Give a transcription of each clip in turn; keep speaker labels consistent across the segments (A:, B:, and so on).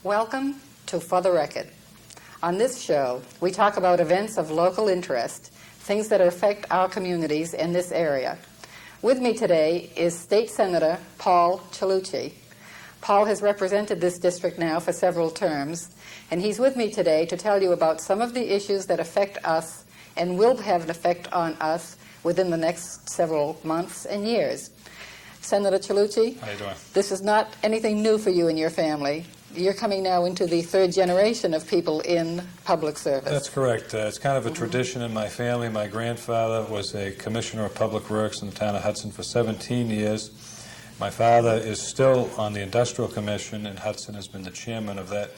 A: Welcome to For the Record. On this show, we talk about events of local interest, things that affect our communities in this area. With me today is State Senator Paul Cellucci. Paul has represented this district now for several terms, and he's with me today to tell you about some of the issues that affect us and will have an effect on us within the next several months and years. Senator Cellucci,
B: how you doing?
A: This is not anything new for you and your family. You're coming now into the third generation of people in public service.
B: That's correct. It's kind of a tradition in my family. My grandfather was a commissioner of public works in the town of Hudson for 17 years. My father is still on the industrial commission, and Hudson has been the chairman of that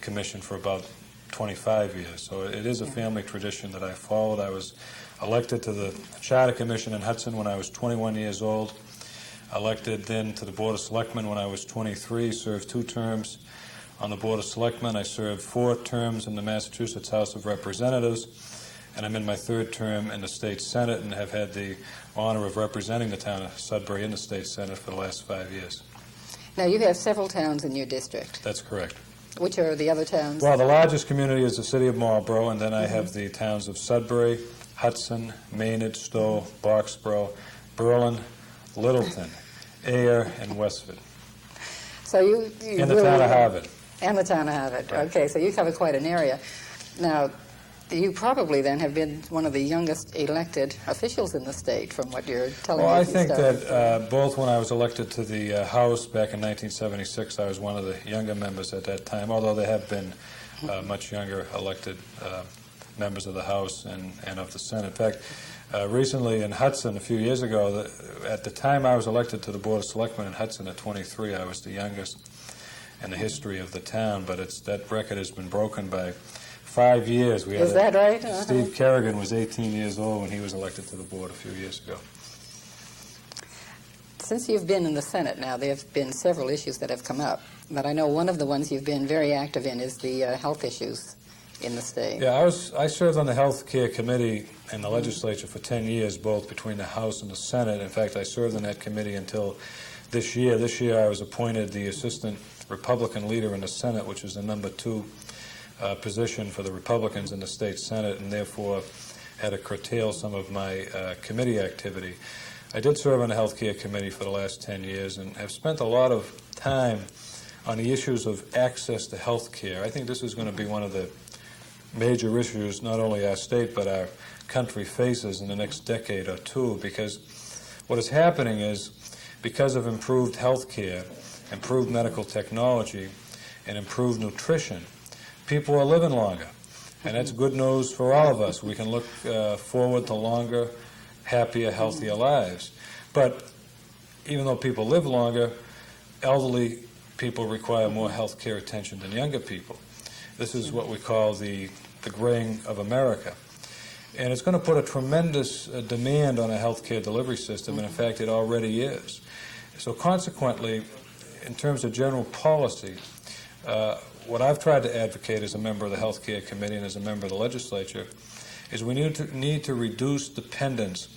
B: commission for about 25 years. So it is a family tradition that I followed. I was elected to the charter commission in Hudson when I was 21 years old. Elected then to the Board of Selectmen when I was 23, served 2 terms on the Board of Selectmen. I served 4 terms in the Massachusetts House of Representatives, and I'm in my 3rd term in the State Senate and have had the honor of representing the town of Sudbury in the State Senate for the last 5 years.
A: Now, you have several towns in your district.
B: That's correct.
A: Which are the other towns?
B: Well, the largest community is the city of Marlborough, and then I have the towns of Sudbury, Hudson, Maynard, Stowe, Boxborough, Berlin, Littleton, Ayer, and Westford.
A: So you
B: and the town of Harvard.
A: And the town of Harvard.
B: Right.
A: Okay, so you cover quite an area. Now, you probably then have been one of the youngest elected officials in the state, from what you're telling me.
B: Well, I think that both when I was elected to the House back in 1976, I was one of the younger members at that time, although there have been much younger elected members of the House and of the Senate. In fact, recently in Hudson, a few years ago, at the time I was elected to the Board of Selectmen in Hudson at 23, I was the youngest in the history of the town, but that record has been broken by 5 years.
A: Is that right?
B: Steve Kerrigan was 18 years old when he was elected to the board a few years ago.
A: Since you've been in the Senate now, there have been several issues that have come up, but I know one of the ones you've been very active in is the health issues in the state.
B: Yeah, I served on the Health Care Committee in the legislature for 10 years, both between the House and the Senate. In fact, I served on that committee until this year. This year I was appointed the Assistant Republican Leader in the Senate, which is the number 2 position for the Republicans in the state Senate, and therefore had to curtail some of my committee activity. I did serve on the Health Care Committee for the last 10 years and have spent a lot of time on the issues of access to health care. I think this is going to be one of the major issues not only our state but our country faces in the next decade or 2, because what is happening is, because of improved health care, improved medical technology, and improved nutrition, people are living longer. And that's good news for all of us. We can look forward to longer, happier, healthier lives. But even though people live longer, elderly people require more health care attention than younger people. This is what we call the graying of America. And it's going to put a tremendous demand on a health care delivery system, and in fact it already is. So consequently, in terms of general policy, what I've tried to advocate as a member of the Health Care Committee and as a member of the legislature is we need to reduce dependence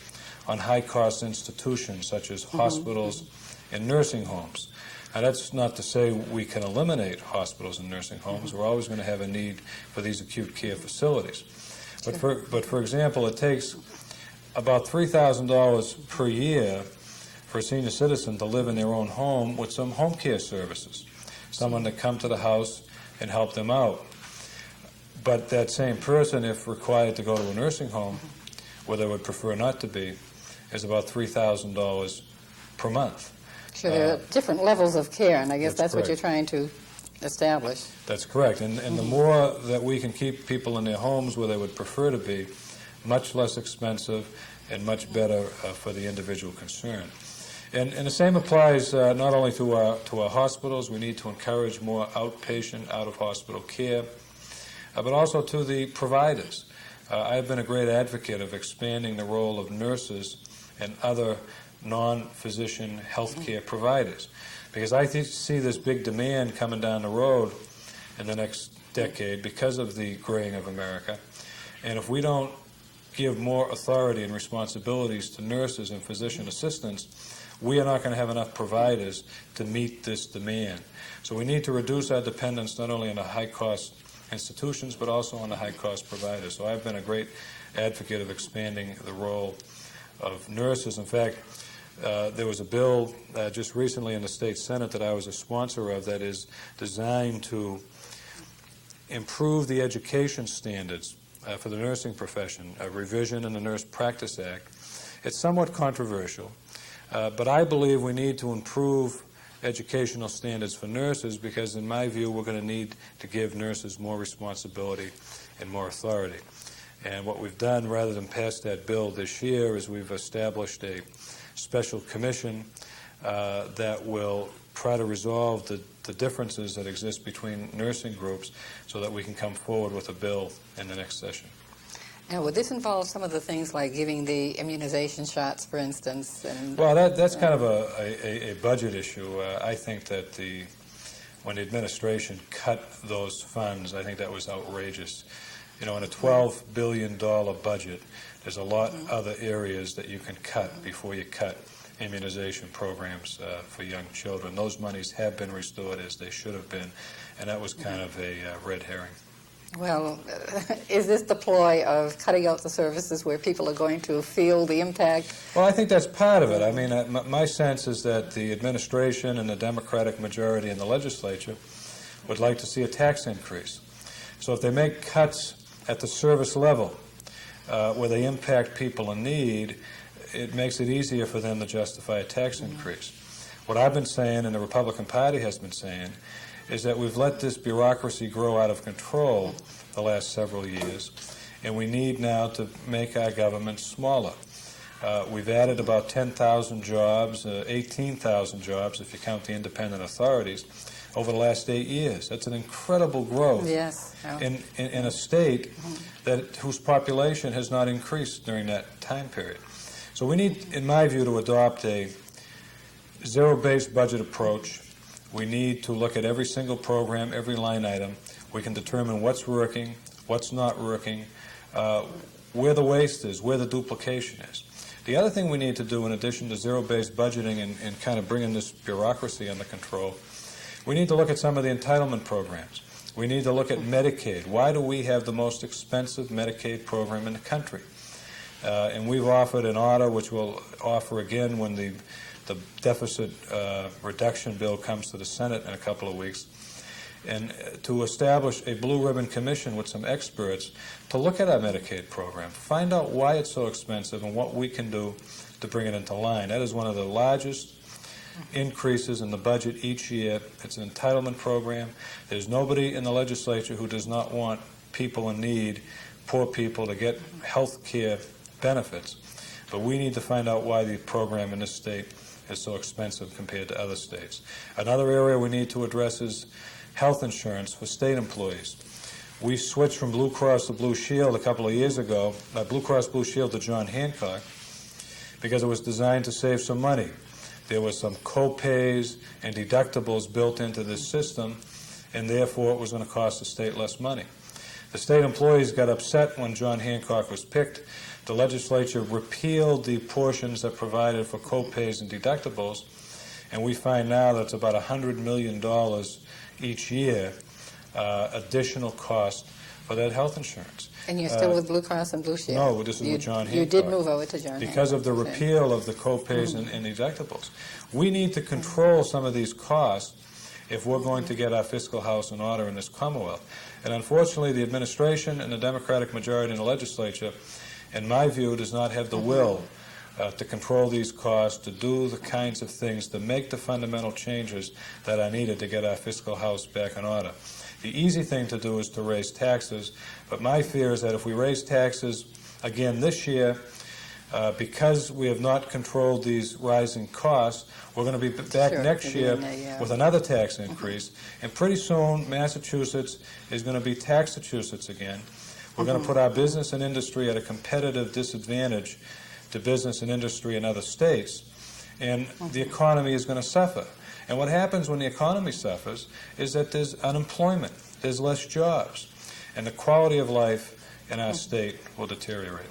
B: on high-cost institutions such as hospitals and nursing homes. Now, that's not to say we can eliminate hospitals and nursing homes. We're always going to have a need for these acute care facilities. But for example, it takes about $3,000 per year for a senior citizen to live in their own home with some home care services, someone to come to the house and help them out. But that same person, if required to go to a nursing home, where they would prefer not to be, is about $3,000 per month.
A: Sure, there are different levels of care, and I guess that's what
B: correct.
A: you're trying to establish.
B: That's correct. And the more that we can keep people in their homes where they would prefer to be, much less expensive and much better for the individual concerned. And the same applies not only to our hospitals. We need to encourage more outpatient, out-of-hospital care, but also to the providers. I've been a great advocate of expanding the role of nurses and other non-physician health care providers, because I see this big demand coming down the road in the next decade because of the graying of America. And if we don't give more authority and responsibilities to nurses and physician assistants, we are not going to have enough providers to meet this demand. So we need to reduce our dependence not only on the high-cost institutions, but also on the high-cost providers. So I've been a great advocate of expanding the role of nurses. In fact, there was a bill just recently in the state Senate that I was a sponsor of that is designed to improve the education standards for the nursing profession, a revision in the Nurse Practice Act. It's somewhat controversial, but I believe we need to improve educational standards for nurses because, in my view, we're going to need to give nurses more responsibility and more authority. And what we've done, rather than pass that bill this year, is we've established a special commission that will try to resolve the differences that exist between nursing groups so that we can come forward with a bill in the next session.
A: Now, would this involve some of the things like giving the immunization shots, for instance? And,
B: well, that's kind of a budget issue. I think that when the administration cut those funds, I think that was outrageous. You know, in a $12 billion budget, there's a lot of other areas that you can cut before you cut immunization programs for young children. Those monies have been restored as they should have been, and that was kind of a red herring.
A: Well, is this the ploy of cutting out the services where people are going to feel the impact?
B: Well, I think that's part of it. I mean, my sense is that the administration and the Democratic majority in the legislature would like to see a tax increase. So if they make cuts at the service level where they impact people in need, it makes it easier for them to justify a tax increase. What I've been saying, and the Republican Party has been saying, is that we've let this bureaucracy grow out of control the last several years, and we need now to make our government smaller. We've added about 10,000 jobs, 18,000 jobs if you count the independent authorities, over the last 8 years. That's an incredible growth in a state whose population has not increased during that time period. So we need, in my view, to adopt a zero-based budget approach. We need to look at every single program, every line item. We can determine what's working, what's not working, where the waste is, where the duplication is. The other thing we need to do, in addition to zero-based budgeting and kind of bringing this bureaucracy under control, we need to look at some of the entitlement programs. We need to look at Medicaid. Why do we have the most expensive Medicaid program in the country? And we've offered an order, which we'll offer again when the deficit reduction bill comes to the Senate in a couple of weeks, and to establish a blue ribbon commission with some experts to look at our Medicaid program, find out why it's so expensive and what we can do to bring it into line. That is one of the largest increases in the budget each year. It's an entitlement program. There's nobody in the legislature who does not want people in need, poor people, to get health care benefits. But we need to find out why the program in this state is so expensive compared to other states. Another area we need to address is health insurance for state employees. We switched from Blue Cross to Blue Shield a couple of years ago, Blue Cross Blue Shield to John Hancock, because it was designed to save some money. There was some co-pays and deductibles built into this system, and therefore it was going to cost the state less money. The state employees got upset when John Hancock was picked. The legislature repealed the portions that provided for co-pays and deductibles, and we find now that it's about $100 million each year additional cost for that health insurance.
A: And you're still with Blue Cross and Blue Shield?
B: No, this is with John Hancock.
A: You did move over to John Hancock.
B: Because of the repeal of the co-pays and deductibles. We need to control some of these costs if we're going to get our fiscal house in order in this Commonwealth. And unfortunately, the administration and the Democratic majority in the legislature, in my view, does not have the will to control these costs, to do the kinds of things, to make the fundamental changes that are needed to get our fiscal house back in order. The easy thing to do is to raise taxes, but my fear is that if we raise taxes again this year, because we have not controlled these rising costs, we're going to be back next year with another tax increase, and pretty soon Massachusetts is going to be Taxachusetts again. We're going to put our business and industry at a competitive disadvantage to business and industry in other states, and the economy is going to suffer. And what happens when the economy suffers is that there's unemployment, there's less jobs, and the quality of life in our state will deteriorate.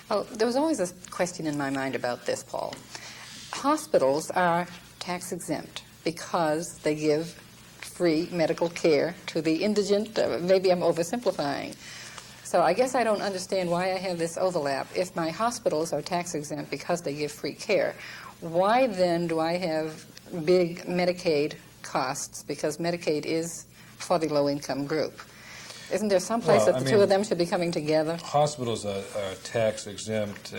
A: Well, there was always a question in my mind about this, Paul. Hospitals are tax exempt because they give free medical care to the indigent. Maybe I'm oversimplifying. So I guess I don't understand why I have this overlap. If my hospitals are tax exempt because they give free care, why then do I have big Medicaid costs? Because Medicaid is for the low-income group. Isn't there some place that the two of them should be coming together?
B: Hospitals are tax exempt,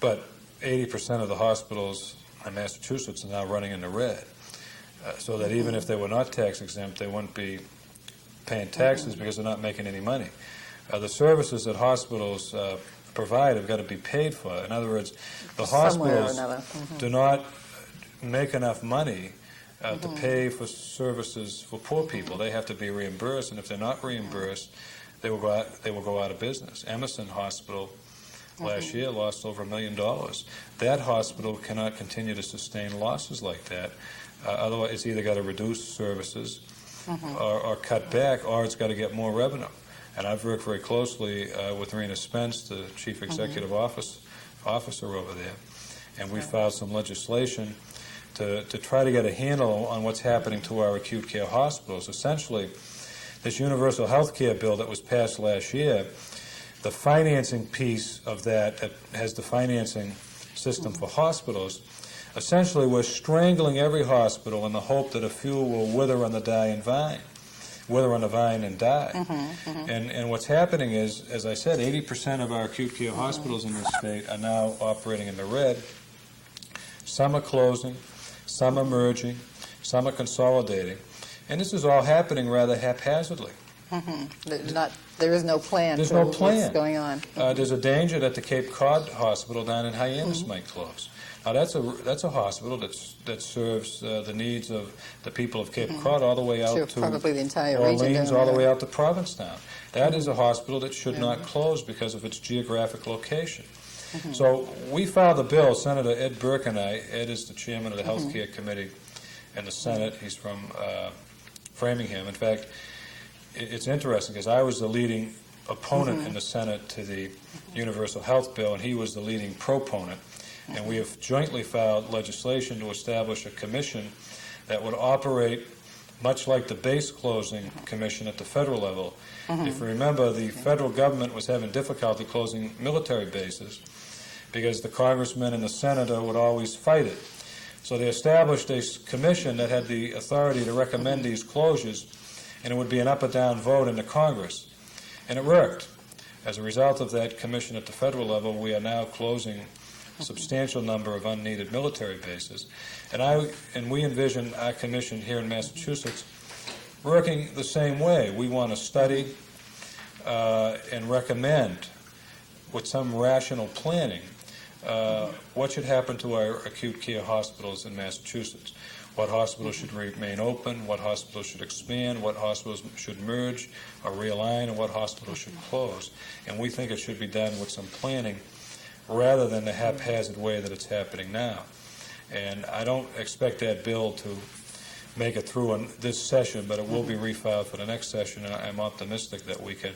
B: but 80% of the hospitals in Massachusetts are now running in the red. So that even if they were not tax exempt, they wouldn't be paying taxes because they're not making any money. The services that hospitals provide have got to be paid for. In other words, the hospitals do not make enough money to pay for services for poor people. They have to be reimbursed, and if they're not reimbursed, they will go out of business. Emerson Hospital last year lost over $1 million. That hospital cannot continue to sustain losses like that. Otherwise, it's either got to reduce services or cut back, or it's got to get more revenue. And I've worked very closely with Rena Spence, the Chief Executive Officer over there, and we filed some legislation to try to get a handle on what's happening to our acute care hospitals. Essentially, this universal health care bill that was passed last year, the financing piece of that has the financing system for hospitals. Essentially, we're strangling every hospital in the hope that a few will wither on the vine and die. And what's happening is, as I said, 80% of our acute care hospitals in this state are now operating in the red. Some are closing, some are merging, some are consolidating. And this is all happening rather haphazardly.
A: There is no plan.
B: There's no plan.
A: What's going on.
B: There's a danger that the Cape Cod Hospital down in Hyannis might close. Now, that's a hospital that serves the needs of the people of Cape Cod all the way out to
A: probably the entire
B: Orleans,
A: region
B: all the way out to Provincetown. That is a hospital that should not close because of its geographic location. So we filed a bill, Senator Ed Burke and I. Ed is the chairman of the Health Care Committee in the Senate. He's from Framingham. In fact, it's interesting because I was the leading opponent in the Senate to the Universal Health Bill, and he was the leading proponent. And we have jointly filed legislation to establish a commission that would operate much like the base closing commission at the federal level. If you remember, the federal government was having difficulty closing military bases because the congressman and the senator would always fight it. So they established a commission that had the authority to recommend these closures, and it would be an up or down vote in the Congress. And it worked. As a result of that commission at the federal level, we are now closing a substantial number of unneeded military bases. And we envision our commission here in Massachusetts working the same way. We want to study and recommend with some rational planning what should happen to our acute care hospitals in Massachusetts. What hospitals should remain open, what hospitals should expand, what hospitals should merge or realign, and what hospitals should close. And we think it should be done with some planning rather than the haphazard way that it's happening now. And I don't expect that bill to make it through on this session, but it will be refiled for the next session, and I'm optimistic that we can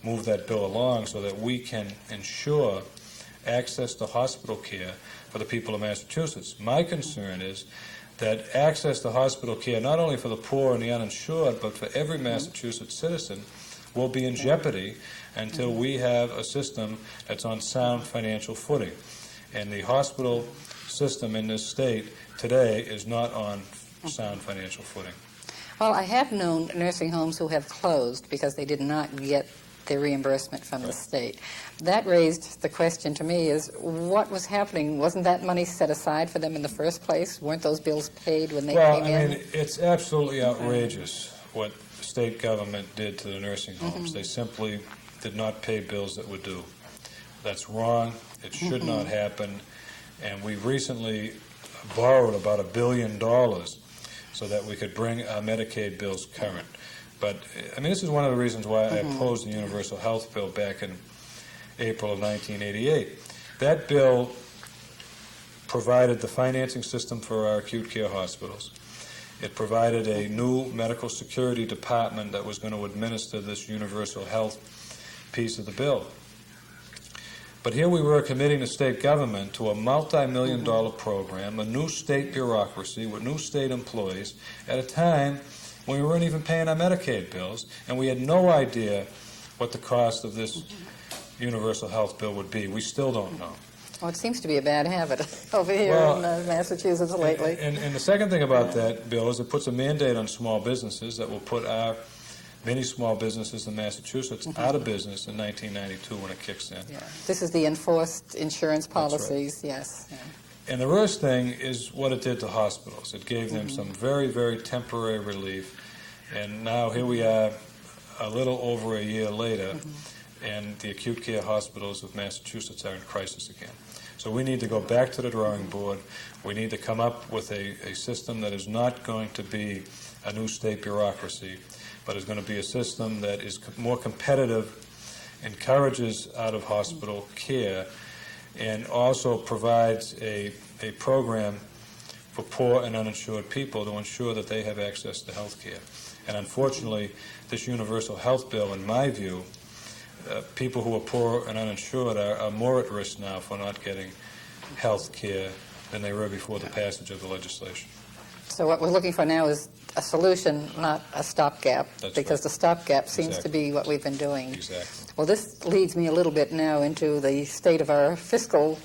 B: move that bill along so that we can ensure access to hospital care for the people of Massachusetts. My concern is that access to hospital care, not only for the poor and the uninsured, but for every Massachusetts citizen, will be in jeopardy until we have a system that's on sound financial footing. And the hospital system in this state today is not on sound financial footing.
A: Well, I have known nursing homes who have closed because they did not get their reimbursement from the state. That raised the question to me is, what was happening? Wasn't that money set aside for them in the first place? Weren't those bills paid when they came in?
B: Well, I mean, it's absolutely outrageous what the state government did to the nursing homes. They simply did not pay bills that were due. That's wrong. It should not happen. And we recently borrowed about $1 billion so that we could bring our Medicaid bills current. But, I mean, this is one of the reasons why I opposed the Universal Health Bill back in April of 1988. That bill provided the financing system for our acute care hospitals. It provided a new medical security department that was going to administer this universal health piece of the bill. But here we were committing the state government to a multi-million-dollar program, a new state bureaucracy with new state employees, at a time when we weren't even paying our Medicaid bills, and we had no idea what the cost of this universal health bill would be. We still don't know.
A: Well, it seems to be a bad habit over here in Massachusetts lately.
B: And the second thing about that bill is it puts a mandate on small businesses that will put our many small businesses in Massachusetts out of business in 1992 when it kicks in.
A: Yeah. This is the enforced insurance policies,
B: That's right.
A: Yes. Yeah.
B: And the worst thing is what it did to hospitals. It gave them some very, very temporary relief. And now here we are a little over a year later, and the acute care hospitals of Massachusetts are in crisis again. So we need to go back to the drawing board. We need to come up with a system that is not going to be a new state bureaucracy, but is going to be a system that is more competitive, encourages out-of-hospital care, and also provides a program for poor and uninsured people to ensure that they have access to health care. And unfortunately, this universal health bill, in my view, people who are poor and uninsured are more at risk now for not getting health care than they were before the passage of the legislation.
A: So what we're looking for now is a solution, not a stopgap, because the stopgap seems to be what we've been doing.
B: Exactly.
A: Well, this leads me a little bit now into the state of our fiscal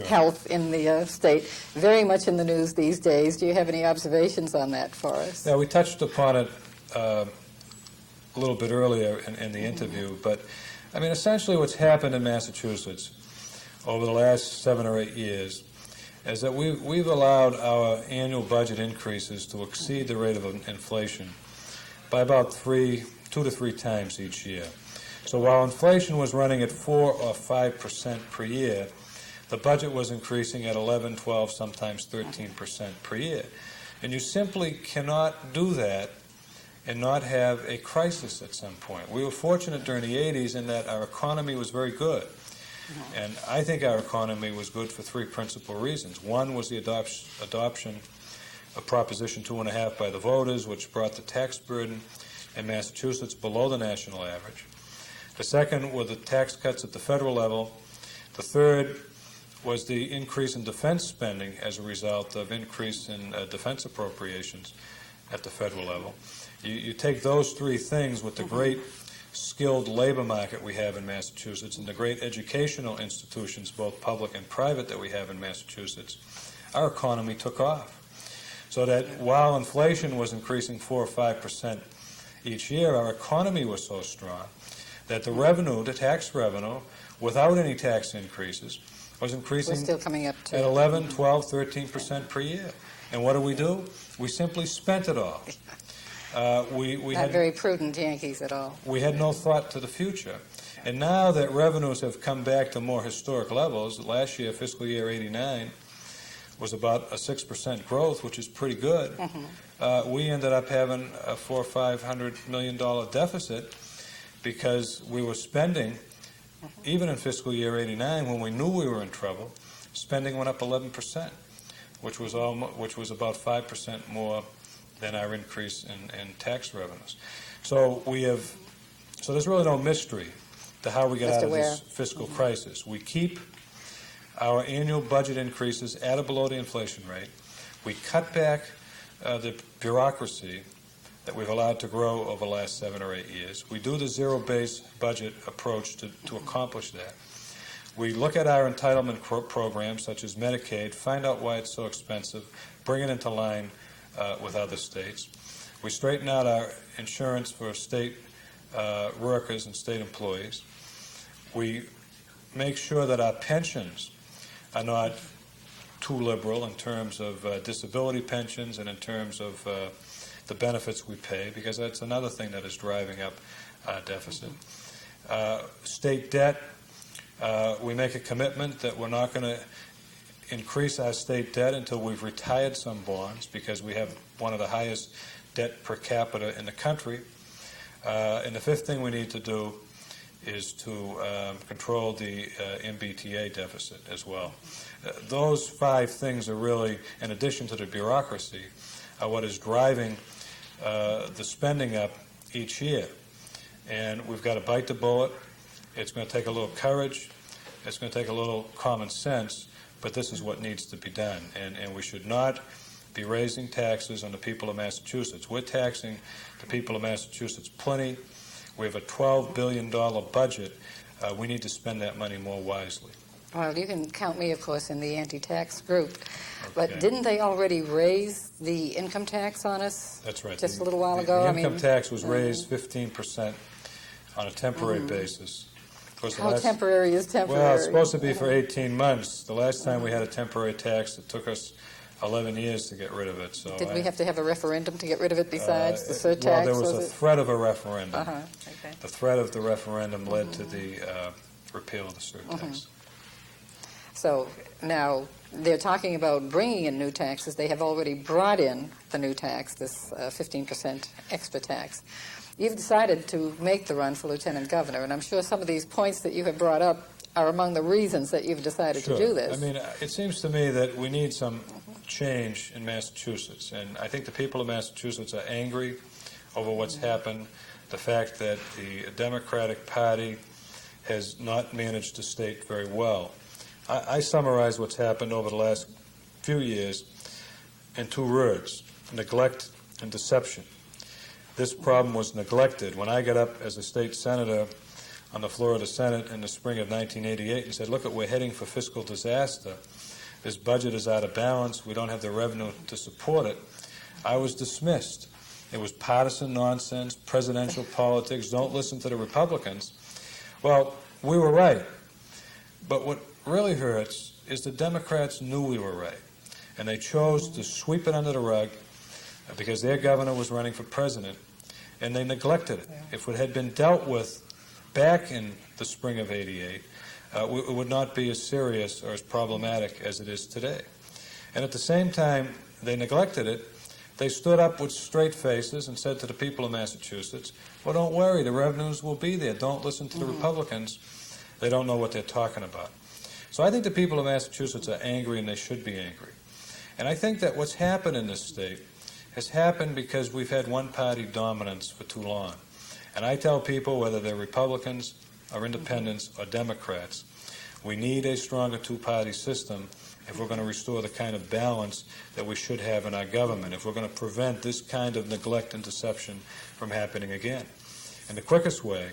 A: health in the state. Very much in the news these days. Do you have any observations on that for us?
B: Yeah, we touched upon it a little bit earlier in the interview, but I mean, essentially what's happened in Massachusetts over the last 7 or 8 years is that we've allowed our annual budget increases to exceed the rate of inflation by about 2 to 3 times each year. So while inflation was running at 4 or 5% per year, the budget was increasing at 11, 12, sometimes 13% per year. And you simply cannot do that and not have a crisis at some point. We were fortunate during the 80s in that our economy was very good. And I think our economy was good for 3 principal reasons. One was the adoption of Proposition 2.5 by the voters, which brought the tax burden in Massachusetts below the national average. The second were the tax cuts at the federal level. The third was the increase in defense spending as a result of increase in defense appropriations at the federal level. You take those 3 things with the great skilled labor market we have in Massachusetts and the great educational institutions, both public and private, that we have in Massachusetts, our economy took off. So that while inflation was increasing 4 or 5% each year, our economy was so strong that the revenue, the tax revenue, without any tax increases, was increasing
A: still coming up to
B: at 11, 12, 13% per year. And what do? We simply spent it all. We
A: Not
B: had
A: very prudent Yankees at all.
B: We had no thought to the future. And now that revenues have come back to more historic levels, last year, fiscal year 89, was about a 6% growth, which is pretty good. We ended up having a $400 or $500 million deficit because we were spending, even in fiscal year 89, when we knew we were in trouble, spending went up 11%, which was about 5% more than our increase in tax revenues. So there's really no mystery to how we get out of this fiscal crisis. We keep our annual budget increases at or below the inflation rate. We cut back the bureaucracy that we've allowed to grow over the last 7 or 8 years. We do the zero-based budget approach to accomplish that. We look at our entitlement programs, such as Medicaid, find out why it's so expensive, bring it into line with other states. We straighten out our insurance for state workers and state employees. We make sure that our pensions are not too liberal in terms of disability pensions and in terms of the benefits we pay, because that's another thing that is driving up our deficit. State debt, we make a commitment that we're not going to increase our state debt until we've retired some bonds, because we have one of the highest debt per capita in the country. And the fifth thing we need to do is to control the MBTA deficit as well. Those 5 things are really, in addition to the bureaucracy, are what is driving the spending up each year. And we've got to bite the bullet. It's going to take a little courage. It's going to take a little common sense, but this is what needs to be done. And we should not be raising taxes on the people of Massachusetts. We're taxing the people of Massachusetts plenty. We have a $12 billion budget. We need to spend that money more wisely.
A: Well, you can count me, of course, in the anti-tax group.
B: Okay.
A: But didn't they already raise the income tax on us?
B: That's right.
A: Just a little while ago?
B: The income tax was raised 15% on a temporary basis. Of course,
A: How temporary is temporary?
B: Well, it's supposed to be for 18 months. The last time we had a temporary tax, it took us 11 years to get rid of it. So
A: Did we have to have a referendum to get rid of it besides the surtax?
B: Well, there was a threat of a referendum.
A: Okay.
B: The threat of the referendum led to the repeal of the surtax.
A: So now they're talking about bringing in new taxes. They have already brought in the new tax, this 15% extra tax. You've decided to make the run for lieutenant governor, and I'm sure some of these points that you have brought up are among the reasons that you've decided to do this.
B: I mean, it seems to me that we need some change in Massachusetts, and I think the people of Massachusetts are angry over what's happened, the fact that the Democratic Party has not managed the state very well. I summarize what's happened over the last few years in two words: neglect and deception. This problem was neglected. When I got up as a state senator on the floor of the Senate in the spring of 1988 and said, look, we're heading for fiscal disaster. This budget is out of balance. We don't have the revenue to support it. I was dismissed. It was partisan nonsense, presidential politics. Don't listen to the Republicans. Well, we were right. But what really hurts is the Democrats knew we were right, and they chose to sweep it under the rug because their governor was running for president, and they neglected it. If it had been dealt with back in the spring of '88, it would not be as serious or as problematic as it is today. And at the same time they neglected it, they stood up with straight faces and said to the people of Massachusetts, well, don't worry, the revenues will be there. Don't listen to the Republicans. They don't know what they're talking about. So I think the people of Massachusetts are angry, and they should be angry. And I think that what's happened in this state has happened because we've had one-party dominance for too long. And I tell people, whether they're Republicans or independents or Democrats, we need a stronger two-party system if we're going to restore the kind of balance that we should have in our government, if we're going to prevent this kind of neglect and deception from happening again. And the quickest way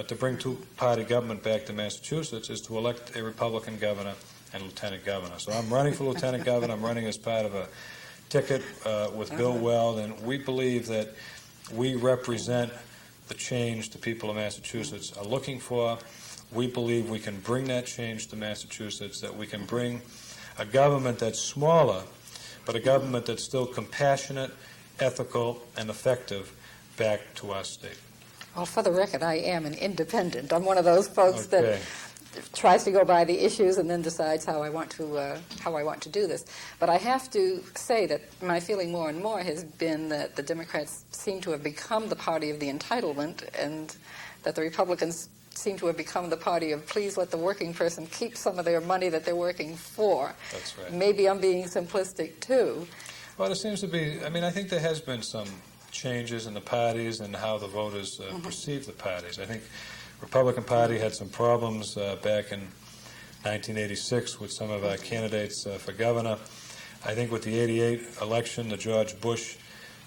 B: to bring two-party government back to Massachusetts is to elect a Republican governor and lieutenant governor. So I'm running for lieutenant governor. I'm running as part of a ticket with Bill Weld, and we believe that we represent the change the people of Massachusetts are looking for. We believe we can bring that change to Massachusetts, that we can bring a government that's smaller, but a government that's still compassionate, ethical, and effective back to our state.
A: Well, for the record, I am an independent. I'm one of those folks that tries to go by the issues and then decides how I want to do this. But I have to say that my feeling more and more has been that the Democrats seem to have become the party of the entitlement, and that the Republicans seem to have become the party of please let the working person keep some of their money that they're working for.
B: That's right.
A: Maybe I'm being simplistic too.
B: Well, there seems to be, I mean, I think there has been some changes in the parties and how the voters perceive the parties. I think Republican Party had some problems back in 1986 with some of our candidates for governor. I think with the '88 election, the George Bush,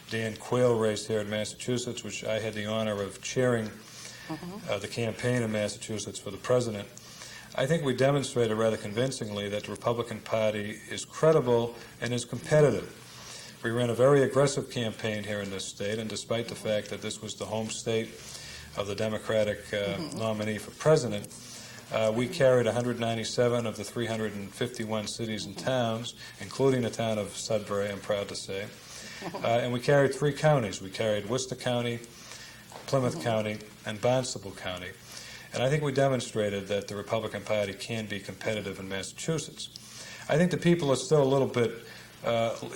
B: Dan Quayle race here in Massachusetts, which I had the honor of chairing the campaign in Massachusetts for the president, I think we demonstrated rather convincingly that the Republican Party is credible and is competitive. We ran a very aggressive campaign here in this state, and despite the fact that this was the home state of the Democratic nominee for president, we carried 197 of the 351 cities and towns, including the town of Sudbury, I'm proud to say. And we carried 3 counties. We carried Worcester County, Plymouth County, and Barnstable County. And I think we demonstrated that the Republican Party can be competitive in Massachusetts. I think the people are still a little bit,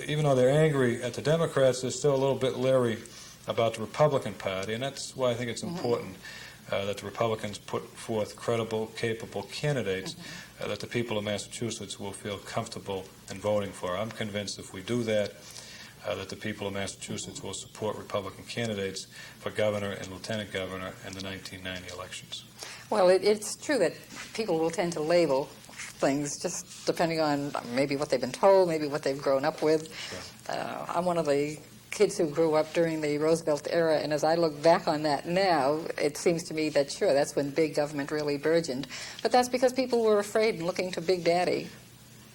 B: even though they're angry at the Democrats, they're still a little bit leery about the Republican Party, and that's why I think it's important that the Republicans put forth credible, capable candidates that the people of Massachusetts will feel comfortable in voting for. I'm convinced if we do that, that the people of Massachusetts will support Republican candidates for governor and lieutenant governor in the 1990 elections.
A: Well, it's true that people will tend to label things just depending on maybe what they've been told, maybe what they've grown up with.
B: Sure.
A: I'm one of the kids who grew up during the Roosevelt era, and as I look back on that now, it seems to me that, sure, that's when big government really burgeoned. But that's because people were afraid and looking to Big Daddy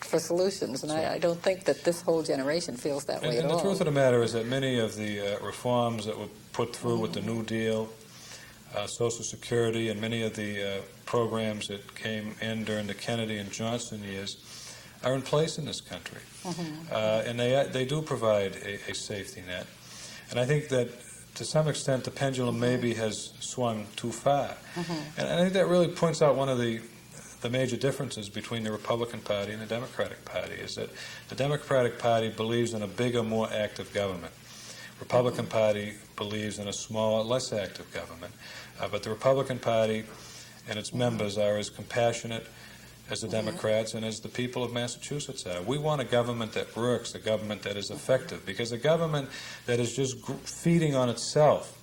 A: for solutions, and I don't think that this whole generation feels that way at all.
B: And the truth of the matter is that many of the reforms that were put through with the New Deal, Social Security, and many of the programs that came in during the Kennedy and Johnson years are in place in this country. And they do provide a safety net. And I think that to some extent the pendulum maybe has swung too far. And I think that really points out one of the major differences between the Republican Party and the Democratic Party, is that the Democratic Party believes in a bigger, more active government. Republican Party believes in a smaller, less active government. But the Republican Party and its members are as compassionate as the Democrats and as the people of Massachusetts are. We want a government that works, a government that is effective, because a government that is just feeding on itself,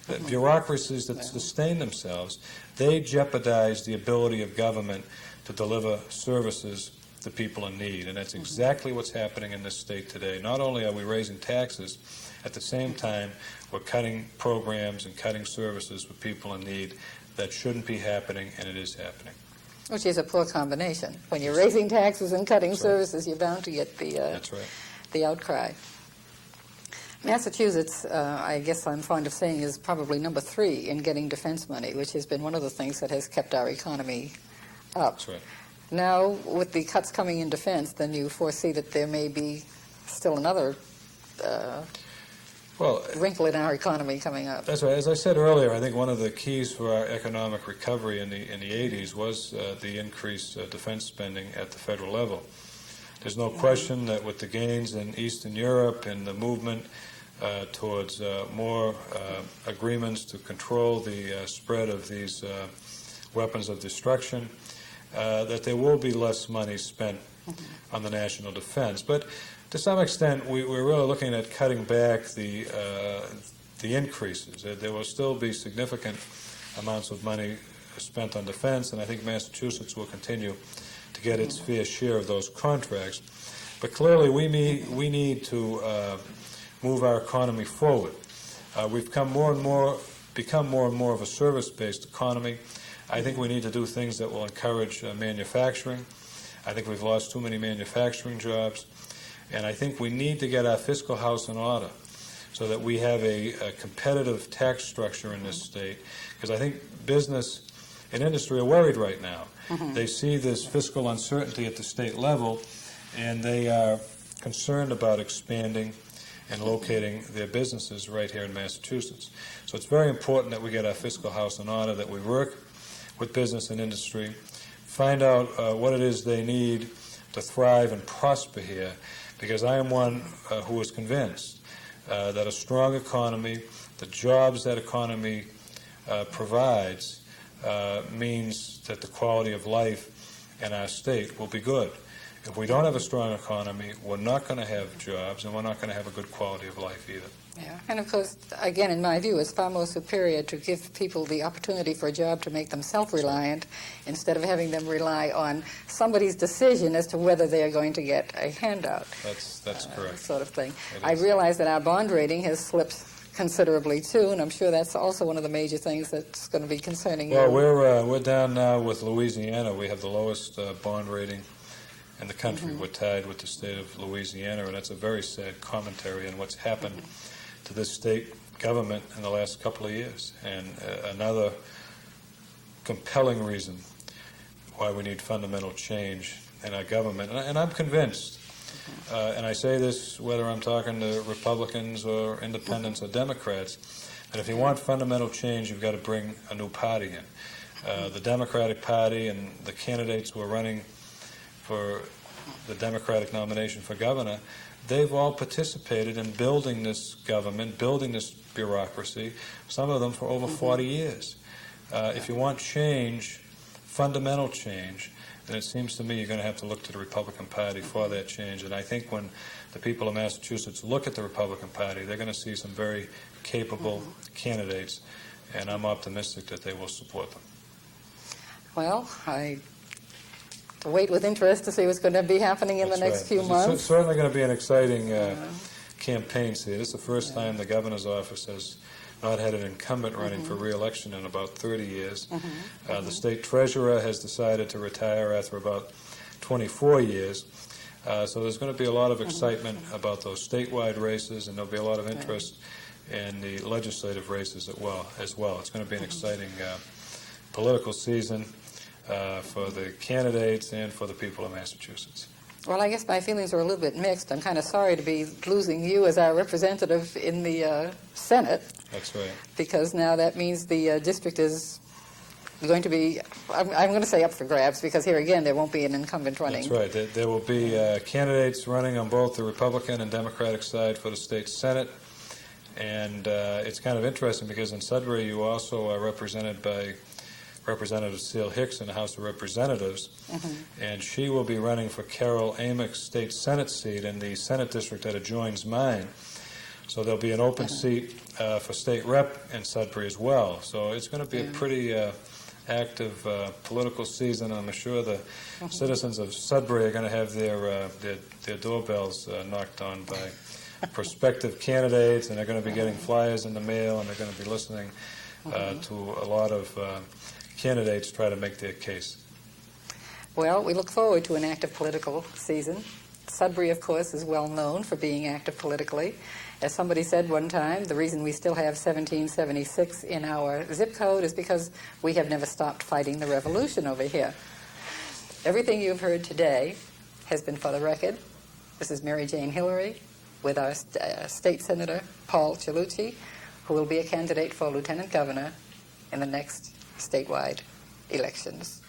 B: the bureaucracies that sustain themselves, they jeopardize the ability of government to deliver services to people in need. And that's exactly what's happening in this state today. Not only are we raising taxes, at the same time, we're cutting programs and cutting services for people in need. That shouldn't be happening, and it is happening.
A: Which is a poor combination. When you're raising taxes and cutting services, you're bound to get the outcry. Massachusetts, I guess I'm fond of saying, is probably number 3 in getting defense money, which has been one of the things that has kept our economy up.
B: That's right.
A: Now, with the cuts coming in defense, then you foresee that there may be still another wrinkle in our economy coming up.
B: That's right. As I said earlier, I think one of the keys for our economic recovery in the 80s was the increased defense spending at the federal level. There's no question that with the gains in Eastern Europe and the movement towards more agreements to control the spread of these weapons of destruction, that there will be less money spent on the national defense. But to some extent, we're really looking at cutting back the increases. There will still be significant amounts of money spent on defense, and I think Massachusetts will continue to get its fair share of those contracts. But clearly, we need to move our economy forward. We've become more and more of a service-based economy. I think we need to do things that will encourage manufacturing. I think we've lost too many manufacturing jobs. And I think we need to get our fiscal house in order so that we have a competitive tax structure in this state. Because I think business and industry are worried right now. They see this fiscal uncertainty at the state level, and they are concerned about expanding and locating their businesses right here in Massachusetts. So it's very important that we get our fiscal house in order, that we work with business and industry, find out what it is they need to thrive and prosper here, because I am one who is convinced that a strong economy, the jobs that economy provides, means that the quality of life in our state will be good. If we don't have a strong economy, we're not going to have jobs, and we're not going to have a good quality of life either.
A: Yeah, and of course, again, in my view, it's far more superior to give people the opportunity for a job to make them self-reliant instead of having them rely on somebody's decision as to whether they are going to get a handout.
B: That's correct.
A: Sort of thing. I realize that our bond rating has slipped considerably too, and I'm sure that's also one of the major things that's going to be concerning you.
B: Well, we're down now with Louisiana. We have the lowest bond rating in the country. We're tied with the state of Louisiana, and that's a very sad commentary on what's happened to this state government in the last couple of years, and another compelling reason why we need fundamental change in our government. And I'm convinced, and I say this whether I'm talking to Republicans or independents or Democrats, that if you want fundamental change, you've got to bring a new party in. The Democratic Party and the candidates who are running for the Democratic nomination for governor, they've all participated in building this government, building this bureaucracy, some of them for over 40 years. If you want change, fundamental change, then it seems to me you're going to have to look to the Republican Party for that change. And I think when the people of Massachusetts look at the Republican Party, they're going to see some very capable candidates, and I'm optimistic that they will support them.
A: Well, I wait with interest to see what's going to be happening in the next few months.
B: It's certainly going to be an exciting campaign season. This is the first time the governor's office has not had an incumbent running for re-election in about 30 years. The state treasurer has decided to retire after about 24 years. So there's going to be a lot of excitement about those statewide races, and there'll be a lot of interest in the legislative races as well. It's going to be an exciting political season for the candidates and for the people of Massachusetts.
A: Well, I guess my feelings are a little bit mixed. I'm kind of sorry to be losing you as our representative in the Senate.
B: That's right.
A: Because now that means the district is going to be, I'm going to say up for grabs, because here again there won't be an incumbent running.
B: That's right. There will be candidates running on both the Republican and Democratic side for the state Senate. And it's kind of interesting because in Sudbury you also are represented by Representative Seal Hicks in the House of Representatives, and she will be running for Carol Amick's state Senate seat in the Senate district that adjoins mine. So there'll be an open seat for state rep in Sudbury as well. So it's going to be a pretty active political season. I'm sure the citizens of Sudbury are going to have their doorbells knocked on by prospective candidates, and they're going to be getting flyers in the mail, and they're going to be listening to a lot of candidates try to make their case.
A: Well, we look forward to an active political season. Sudbury, of course, is well known for being active politically. As somebody said one time, the reason we still have 1776 in our zip code is because we have never stopped fighting the revolution over here. Everything you've heard today has been for the record. This is Mary Jane Hillery with our State Senator Paul Cellucci, who will be a candidate for Lieutenant Governor in the next statewide elections.